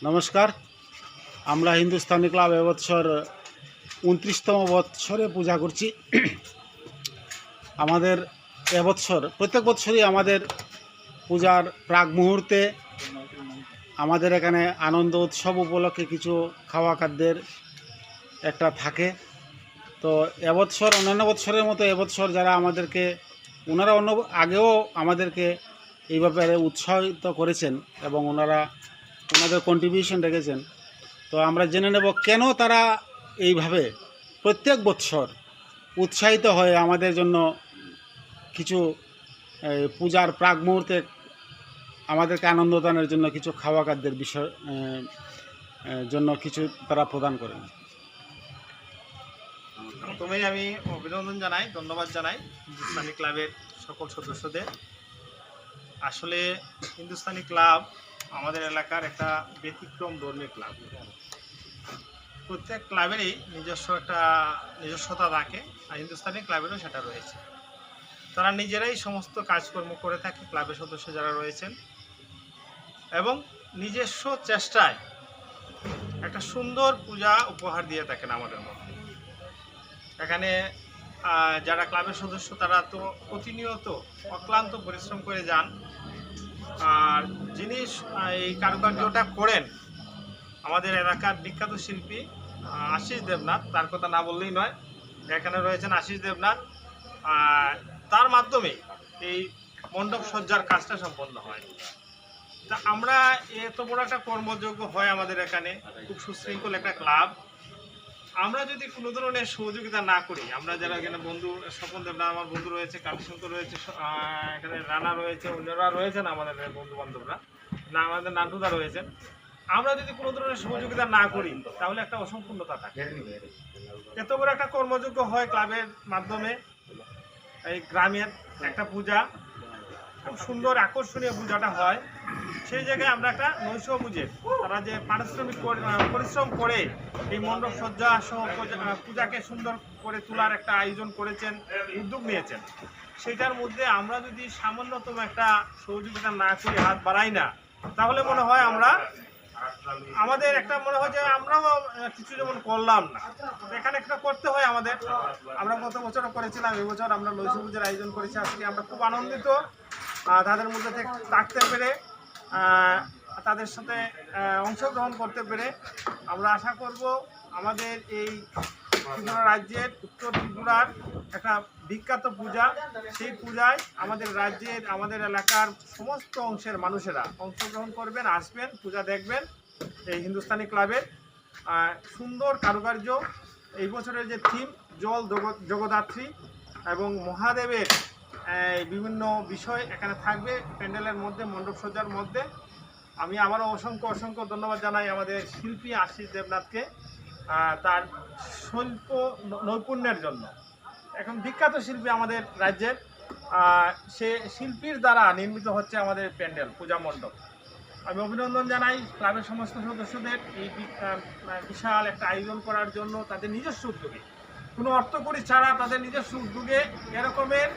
নমস্কার। আমরা হিন্দুস্তানি ক্লাব এবছর 29তম বৎসরে পূজা করছি। আমাদের এবছর প্রত্যেক বছরই আমাদের পূজার প্রাক মুহূর্তে আমাদের এখানে আনন্দ উৎসব উপলক্ষে কিছু খাওয়া খাদ্যের একটা থাকে। তো এবছর অন্যান্য বছরের মতো এবছর যারা আমাদেরকে ওনারা আগেও আমাদেরকে এই ব্যাপারে উৎসাহিত করেছেন এবং ওনাদের কন্ট্রিবিউশন রেখেছেন। তো আমরা জেনে নেব কেন তারা এইভাবে প্রত্যেক বছর উৎসাহিত হয়ে আমাদের জন্য কিছু পূজার প্রাক মুহূর্তে আমাদেরকে আনন্দদানের জন্য কিছু খাওয়া খাদ্যের বিষয় জন্য কিছু তারা প্রদান করেন। প্রথমেই আমি অভিনন্দন জানাই, ধন্যবাদ জানাই হিন্দুস্তানি ক্লাবের সকল সদস্যদের। আসলে হিন্দুস্তানি ক্লাব আমাদের এলাকার একটা ব্যতিক্রম ধর্মী ক্লাব। প্রত্যেক ক্লাবেরই নিজস্বতা থাকে, আর হিন্দুস্তানি ক্লাবেরও সেটা রয়েছে। তারা নিজেরাই সমস্ত কাজকর্ম করে থাকে, ক্লাবের সদস্য যারা রয়েছেন, এবং নিজস্ব চেষ্টায় একটা সুন্দর পূজা উপহার দিয়ে থাকেন আমাদের মধ্যে। এখানে যারা ক্লাবের সদস্য তারা তো প্রতিনিয়ত অক্লান্ত পরিশ্রম করে যান, আর যিনি এই কারুকার্যটা করেন আমাদের এলাকার বিখ্যাত শিল্পী আশিস দেবনাথ, তার কথা না বললেই নয়। এখানে রয়েছেন আশিস দেবনাথ, তার মাধ্যমে এই মণ্ডপ সজ্জার কাজটা সম্পন্ন হয়। তা আমরা এত বড় একটা কর্মযোগ্য হয় আমাদের এখানে, খুব সুশৃঙ্খল একটা ক্লাব। আমরা যদি কোনো ধরনের সহযোগিতা না করি, আমরা যারা এখানে বন্ধু, স্বপন দেবনাথ আমার বন্ধু রয়েছে, কালীশঙ্কর রয়েছে, এখানে রানা রয়েছে, অন্যরা রয়েছেন আমাদের বন্ধু বান্ধবরা, না আমাদের নান্টুদা রয়েছেন, আমরা যদি কোনো ধরনের সহযোগিতা না করি তাহলে একটা অসম্পূর্ণতা থাকে। এত বড় একটা কর্মযোগ্য হয় ক্লাবের মাধ্যমে, এই গ্রামের একটা পূজা, খুব সুন্দর আকর্ষণীয় পূজাটা হয়। সেই জায়গায় আমরা একটা নৈশ বুঝে তারা যে পারিশ্রমিক পরিশ্রম করে এই মণ্ডপ সজ্জা সহ পূজাকে সুন্দর করে তোলার একটা আয়োজন করেছেন, উদ্যোগ নিয়েছেন, সেটার মধ্যে আমরা যদি সামান্যতম একটা সহযোগিতা না করে হাত বাড়াই না, তাহলে মনে হয় আমাদের একটা মনে হয় যে আমরাও কিছু যেমন করলাম না। এখানে একটা করতে হয় আমাদের। আমরা গত বছরও করেছিলাম, এবছর আমরা নৈশ পুজোর আয়োজন করেছি। আজকে আমরা খুব আনন্দিত তাদের মধ্যে থাকতে পেরে, তাদের সাথে অংশগ্রহণ করতে পেরে। আমরা আশা করব আমাদের এই ত্রিপুরা রাজ্যের উত্তর ত্রিপুরার একটা বিখ্যাত পূজা, সেই পূজায় আমাদের রাজ্যের, আমাদের এলাকার সমস্ত অংশের মানুষেরা অংশগ্রহণ করবেন, আসবেন, পূজা দেখবেন। এই হিন্দুস্তানি ক্লাবের সুন্দর কারুকার্য, এই বছরের যে থিম জল জগদ্ধাত্রী এবং মহাদেবের বিভিন্ন বিষয় এখানে থাকবে প্যান্ডেলের মধ্যে, মণ্ডপ সজ্জার মধ্যে। আমি আবারও অসংখ্য ধন্যবাদ জানাই আমাদের শিল্পী আশিস দেবনাথকে, তার শিল্প নৈপুণ্যের জন্য। এখন বিখ্যাত শিল্পী আমাদের রাজ্যের, সে শিল্পীর দ্বারা নির্মিত হচ্ছে আমাদের প্যান্ডেল, পূজা মণ্ডপ। আমি অভিনন্দন জানাই ক্লাবের সমস্ত সদস্যদের এই বিশাল একটা আয়োজন করার জন্য। তাদের নিজস্ব উদ্যোগে, কোনো অর্থকড়ি ছাড়া তাদের নিজস্ব উদ্যোগে এরকমের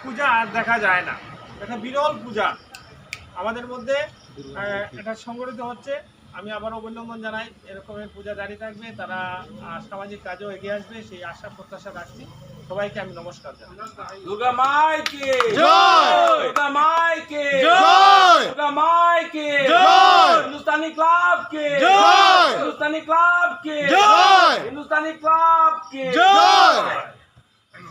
পূজা আর দেখা যায় না। একটা বিরল পূজা আমাদের মধ্যে এটা সংগঠিত হচ্ছে। আমি আবার অভিনন্দন জানাই, এরকমের পূজা জারি থাকবে, তারা সামাজিক কাজেও এগিয়ে আসবে, সেই আশা প্রত্যাশা রাখছি। সবাইকে আমি নমস্কার জানাই। দুর্গা মাইকে জয়, দুর্গা মাইকে জয়, দুর্গা মাইকে জয়, হিন্দুস্তানি ক্লাব কে জয়, হিন্দুস্তানি ক্লাব কে জয়, হিন্দুস্তানি ক্লাব কে জয়।